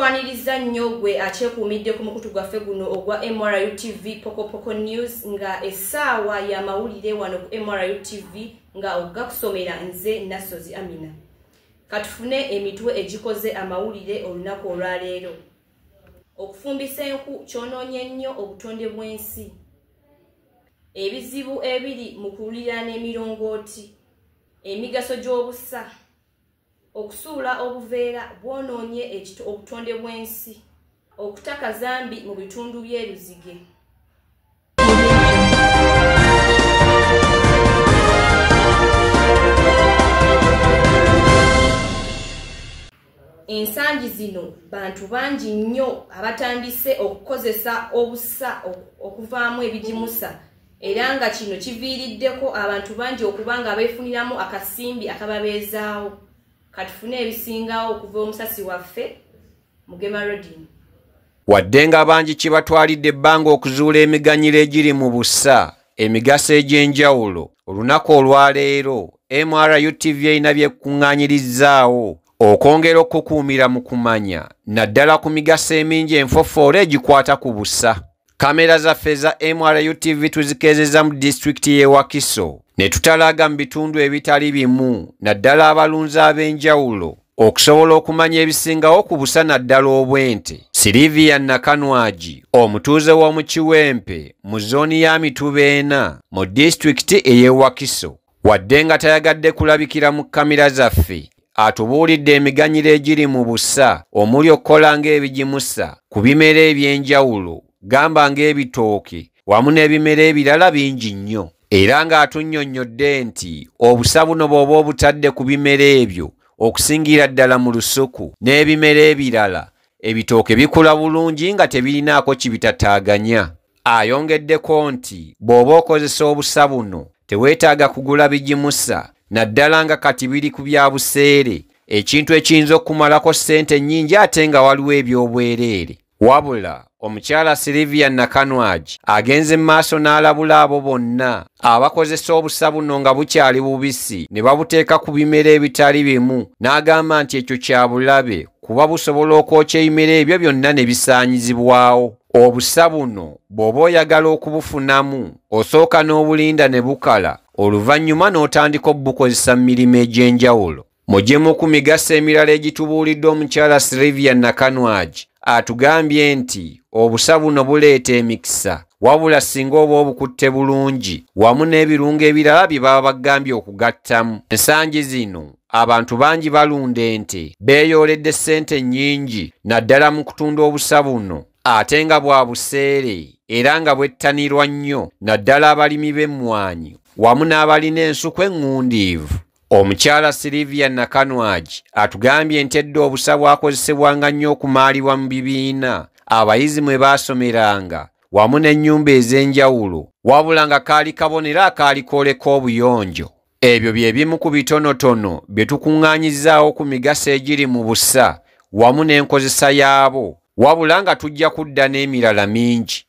tukwaniriza nnyo gwe akyekuumidde ku mukutu gwaffe guno ogwa MRU TV Pokopoko News nga essaawa ya mawulire wano ku MRU TV nga ogakusomera nze Nasozi Amina. Katufune emitwe egikoze amawulire olunaku olwaleero. Okufumbisa enku kyonoonye nnyo obutonde bw'ensi. Ebizibu ebiri mu kuliraana emirongooti, emigaso gy'obusa, okusuula obuveera bwonoonye obutonde bw'ensi, okutaka zambi mu bitundu by'eruzige. Ensangi zino bantu bangi nnyo abatandise okukozesa obusa okuvaamu ebijimusa, era nga kino kiviiriddeko abantu bangi okubanga beefuniramu akasimbi akababeezaawo. Katufune ebisingawo okuva omusasi waffe Mugema Rodin. Wadde nga bangi kibatwalidde ebbanga okuzuula emiganyiro egiri mu busa, emigaso egy'enjawulo, olunaku olwaleero MRU TV erina byekkuŋŋaanyirizzaawo okwongera okukuumira mu kumanya naddala ku migaso emingi enfofoolo egikwata ku busa. Kamera zaffe za MRU TV tuzikeezezza mu disitulikiti y'e Wakiso ne tutalaga mu bitundu ebitali bimu naddala abalunzi ab'enjawulo okusobola okumanya ebisingawo ku busa naddala obw'ente. Sylvia Nakanwagi, omutuuze w'omu Kiwempe mu zooni ya Mitubeena mu disitulikiti ey'e Wakiso, wadde nga tayagadde kulabikira mu kamera zaffe, atubuulidde emiganyiro egiri mu busa omuli okukola ng'ebijimusa ku bimera eby'enjawulo, gamba ng'ebitooke wamu n'ebimera ebirala bingi nnyo, era ng'atunnyonnyodde nti obusa buno bw'oba obutadde ku bimera ebyo okusingira ddala mu lusuku n'ebimera ebirala, ebitooke bikula bulungi nga tebirinaako kibitataaganya. Ayongeddeko nti bw'oba okozesa obusa buno teweetaaga kugula bijimusa naddala nga kati biri ku bya buseere, ekintu ekiyinza okumalako ssente nnyingi ate nga waliwo eby'obwereere. Wabula omukyala Sylvia Nakanwagi agenze maaso n'alabula abo bonna abakozesa obusa buno nga bukyali bubisi ne babuteeka ku bimera ebitali bimu, n'agamba nti ekyo kya bulabe kuba busobola okwokya ebimera ebyo byonna ne bisaanyizibwawo. Obusa buno bw'oba oyagala okubufunamu osooka n'obulinda ne bukala, oluvannyuma n'otandika obukozesa mu mirimu egy'enjawulo. Mugimu ku migaso emirala egitubuulidde omukyala Sylvia Nakanwagi atugambye nti obusa buno buleeta emikisa, wabula singa oba obukutte bulungi wamu n'ebirungo ebirala bye baba bagambye okugattamu. Ensangi zino abantu bangi balunda ente, beeyooledde ssente nnyingi naddala mu kutunda obusa buno, ate nga bwa buseere era nga bwettanirwa nnyo naddala abalimi b'emmwanyi wamu n'abalina ensuku eŋŋundiivu. Omukyala Sylvia Nakanwagi atugambye nti edda obusa bwakozesebwanga nnyo okumaalibwa mu bibiina, abayizi mwe baasomeranga wamu n'ennyumba ez'enjawulo, wabula nga kaali kabonero akaali kooleka obuyonjo. Ebyo bye bimu ku bitonotono bye tukuŋŋaanyizzaawo ku migaso egiri mu busa wamu n'enkozesa yaabo, wabula nga tujja kudda n'emirala mingi.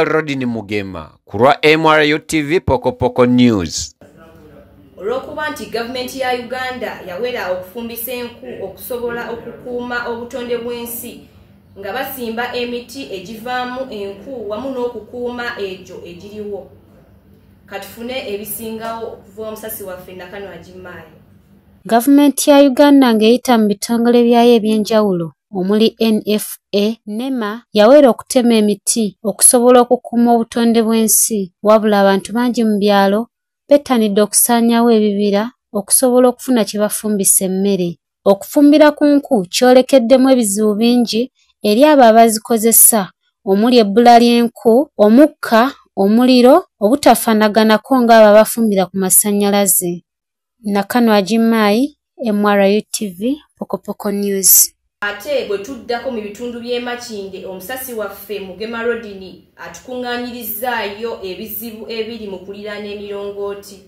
Rodin Mugema ku lwa MRU TV Pokopoko News. Olw'okuba nti gavumenti ya Uganda yawera okufumbisa enku okusobola okukuuma obutonde bw'ensi nga basimba emiti egivaamu enku wamu n'okukuuma egyo egiriwo. Katufune ebisingawo okuva omusasi waffe Nakanwagi Maayi. Gavumenti ya Uganda ng'eyita mu bitongole byayo eby'enjawulo omuli NFA, NEMA yawera okutema emiti okusobola okukuuma obutonde bw'ensi, wabula abantu bangi mu byalo bettanidde okusaanyaawo ebibira okusobola okufuna kye bafumbisa emmere. Okufumbira ku nku kyolekeddemu ebizibu bingi eri abo abazikozesa omuli ebbula ly'enku, omukka, omuliro, obutafaanaganako ng'abo abafumbira ku masannyalaze. Nakanwagi Maayi, MRU TV Pokopoko News. Ate bwe tuddako mu bitundu by'e Makinde, omusasi waffe Mugema Rodin atukuŋŋaanyirizzaayo ebizibu ebiri mu kuliraana emirongooti.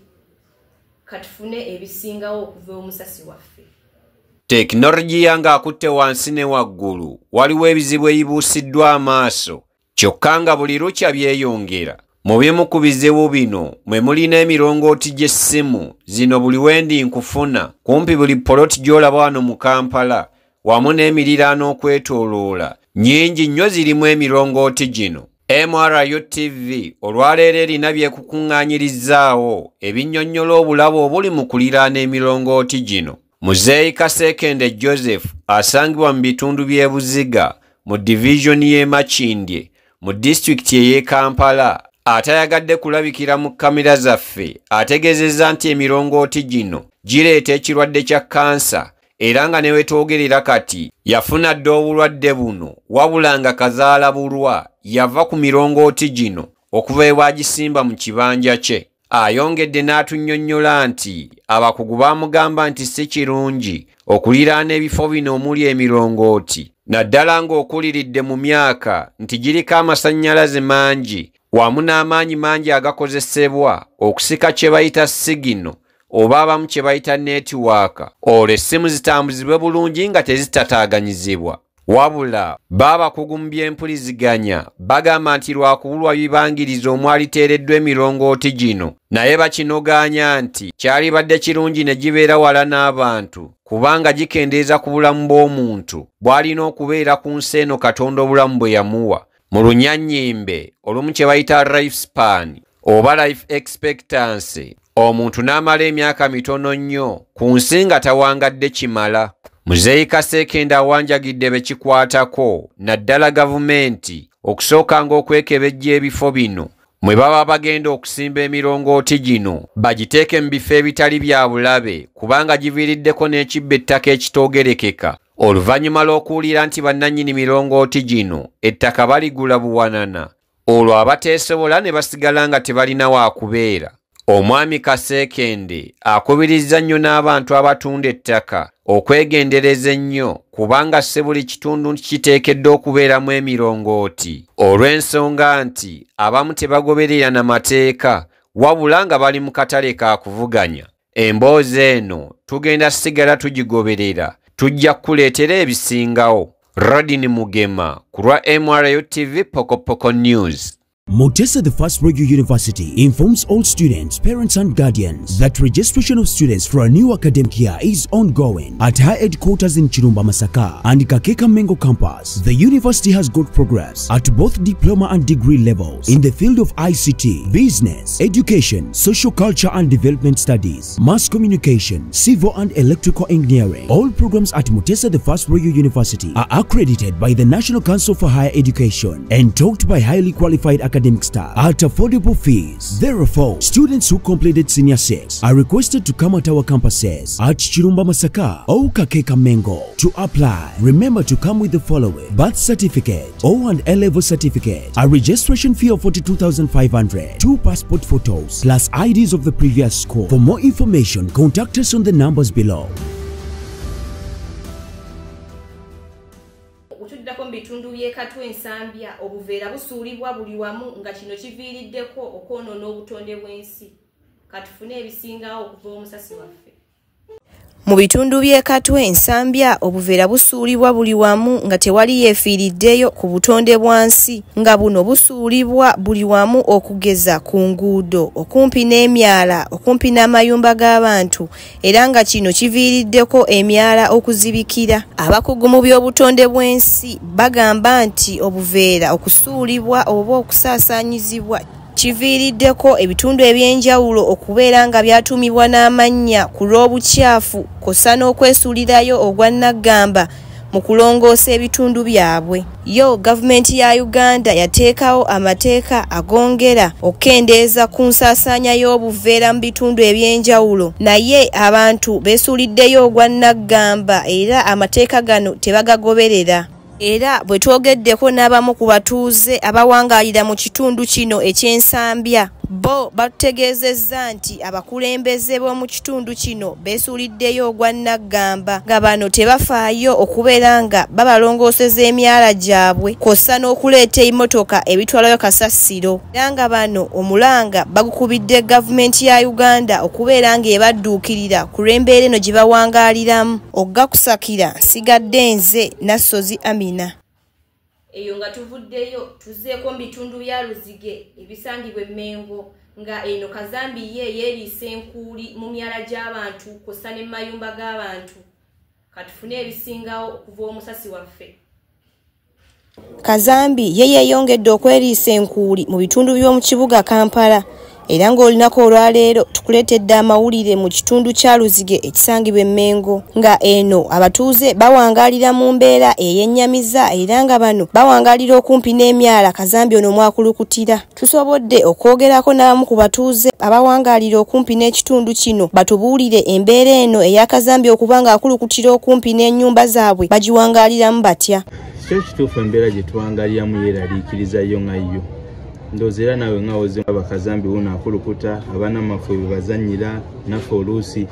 Katufune ebisingawo okuva omusasi waffe. Tekinologiya ng'akutte wansi ne waggulu, waliwo ebizibu ebibuusiddwa amaaso, kyokka nga buli lukya byeyongera. Mu bimu ku bizibu bino mwe mulina emirongooti gy'essimu, zino buli wendi nkufuna kumpi buli poloti gy'olaba wano mu Kampala, wamu n'emiriraano okwetooloola nnyingi nnyo zirimu emirongooti gino. MRU TV olwaleero erina byekukuŋŋaanyirizzaawo ebinnyonnyola obulabe obuli mu kuliraana emirongooti gino. Muzeeyi Kasekende Joseph asangibwa mu bitundu by'e Buziga mu divisioni y'e Makindye mu disitulikiti ey'e Kampala atayagadde kulabikira mu kamera zaffe ategeezezza nti emirongooti gino gireeta ekirwadde kya kansa era nga ne wetwogerera kati yafuna dda obulwadde buno wabula nga kazaalabulwa yava ku mirongooti gino okuva bw'agisimba mu kibanja kye. Ayongedde n'atunnyonnyola nti abakugu baamugamba nti si kirungi okuliraana ebifo bino omuli emirongooti naddala ng'okuliridde mu myaka nti giriko amasannyalaze mangi wamu n'amaanyi mangi agakozesebwa okusika kye bayita sigino oba abamu kye bayita netiwaaka olwo essimu zitambuzibwe bulungi nga tezitataaganyizibwa. Wabula b'abakugu mu by'empuliziganya bagamba nti lwakubulwa bibangiriza omwaliteereddwa emirongooti gino naye bakinogaanya nti kyalibadde kirungi ne gibeera wala n'abantu kubanga gikendeeza ku bulamu bw'omuntu bw'alina okubeera ku nsi eno Katonda obulamu bwe yamuwa. Mu Lunyannyimbe olumu kye bayita life span oba life expectancy omuntu n'amala emyaka mitono nnyo ku nsi nga tawangadde kimala. Muzeeyi Kasekende awanjagidde bekikwatako naddala gavumenti okusookanga okwekebejja ebifo bino mwe baba bagenda okusimba emirongooti gino bagiteeke mu bifo ebitali bya bulabe kubanga giviiriddeko n'ekibba ettaka ekitoogerekeka. Oluvannyuma lw'okuwulira nti bannannyini mirongooti gino ettaka baligula buwanana olwo abateesobola ne basigala nga tebalina waakubeera. Omwami Kasekende akubirizza nnyo n'abantu abatunda ettaka okwegendereza ennyo kubanga si buli kitundu kiteekeddwa okubeeramu emirongooti olw'ensonga nti abamu tebagoberera na mateeka wabula nga bali mu katale ka kuvuganya. Emboozi eno tugenda sigala tugigoberera tujja kuleetera ebisingawo. Rodin Mugema ku lwa MRU TV Pokopoko News. Mutesa the First Royal University informs all students, parents and guardians that registration of students for a new academic year is ongoing at her headquarters in Chirumba Masaka and Kakamega campus. The university has got programs at both diploma and degree levels in the field of ICT, business, education, social culture and development studies, mass communication, civil and electrical engineering. All programs at Mutesa the First Royal University are accredited by the National Council for Higher Education and taught by highly qualified academic staff at affordable fees. Therefore, students who completed Senior 6 are requested to come at our campuses at Chirumba Masaka or Kakamega to apply. Remember to come with the following: birth certificate, O and A-level certificate, a registration fee of 42,500, 2 passport photos, plus IDs of the previous school. For more information, contact us on the numbers below. Otuddako mu bitundu by'e Katwe Nsambya obuveera busuulibwa buli wamu nga kino kiviiriddeko okwonoona obutonde bw'ensi. Katufune ebisingawo okuva omusasi waffe. Mu bitundu by'e Katwe Nsambya obuveera busuulibwa buli wamu nga tewali yeefiiriddeyo ku butonde bwansi nga buno busuulibwa buli wamu okugeza ku nguudo okumpi n'emyala okumpi n'amayumba g'abantu era nga kino kiviiriddeko emyala okuzibikira. Abakugu mu by'obutonde bw'ensi bagamba nti obuveera okusuulibwa oba okusaasaanyizibwa kiviiriddeko ebitundu ebyenjawulo okubeera nga byatuumibwa n'amannya ku lw'obukyafu kosa n'okwesuulirayo ogwa Naggamba mu kulongoosa ebitundu byabwe. Yo gavumenti ya Uganda yateekawo amateeka agongera okukendeeza ku nsaasaanya y'obuveera mu bitundu ebyenjawulo naye abantu beesuuliddeyo ogwa Naggamba era amateeka gano tebagagoberera. Era bwe twogeddeko n'abamu ku batuuze abawangaalira mu kitundu kino eky'Ensambya bo batutegeezezza nti abakulembeze b'omu kitundu kino beesuuliddeyo ogwa Naggamba nga bano tebafaayo okubeera nga babalongooseza emyala gyabwe kw'ossa n'okuleeta emmotoka ebitwalayo kasasiro era nga bano omulanga bagukubidde gavumenti ya Uganda okubeera nga ebadduukirira ku lw'embeera eno gye bawangaaliramu. Oggakusakira nsigadde nze Nassozi Amina. Eyo nga tuvuddeyo tuzeeko mu bitundu bya Luzige ebisangibwa e Mengo nga eno Kazambi ye yeeriisa enkuuli mu myala gy'abantu kw'ossa ne mu mayumba g'abantu. katufune ebisingawo okuva omusasi waffe. Kazambi ye yeeyongedde okweriisa enkuuli mu bitundu by'omu kibuga Kampala era ng'olunaku olwaleero tukuleetedde amawulire mu kitundu kya Luzige ekisangibwa e Mengo nga eno abatuuze bawangaalira mu mbeera ey'ennyamiza era nga bano bawangaalira okumpi n'emyala Kazambi ono mwakulukutira. Tusobodde okwogerako n'abamu ku batuuze abawangaalira okumpi n'ekitundu kino batubuulire embeera eno eya Kazambi okuba ng'akulukutira okumpi n'ennyumba zaabwe bagiwangaaliramu batya. Kyo kituufu embeera gye tuwangaaliramu yeeraliikiriza yo nga yo. Ndowooza era nawe nga woze Kazambi wuno akulukuta abaana baffe bwe bazannyira naffe oluusi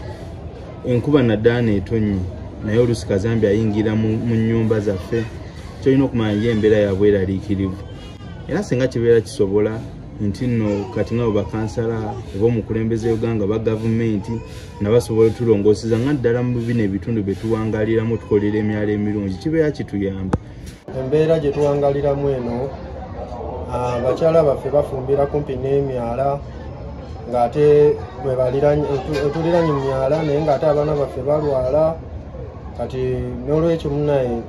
enkuba naddala neetonnye naye oluusi Kazambi ayingira mu nnyumba zaffe. Kyolina okumanya embeera ya bweraliikirivu era singa kibeera kisobola nti nno kati nga bakansala oba omukulembeze Uganda ba gavumenti nabasobola tulongooseza nga ddala mu bino ebitundu bye tuwangaaliramu tukolera emyalo emirungi kibeera kituyamba. Embeera gye tuwangaaliramu eno abakyala baffe bafumbira kumpi n'emyala ng'ate tuliranye emyala naye ng'ate abaana baffe balwala kati n'olwekyo munaye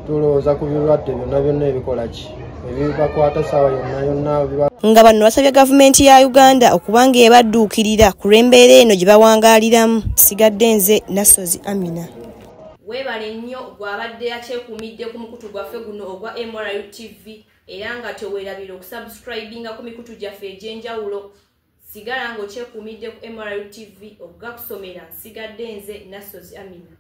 tulowooza ku birwadde byonna ebikola ki ebibakwata saawa yonna nga bano basabye gavumenti ya Uganda okuba ng'ebadduukirira ku lw'embeera eno gye bawangaaliramu. Sigadde nze Nasozi Amina. Weebale nnyo gw'abadde akyekuumidde ku mukutu gwaffe guno ogwa MRU TV era nga teweerabira okusubscribinga ku mikutu gyaffe egy'enjawulo. Sigala ng'okyekuumidde ku MRU TV okugakusomera. Sigadde nze Nasozi Amina.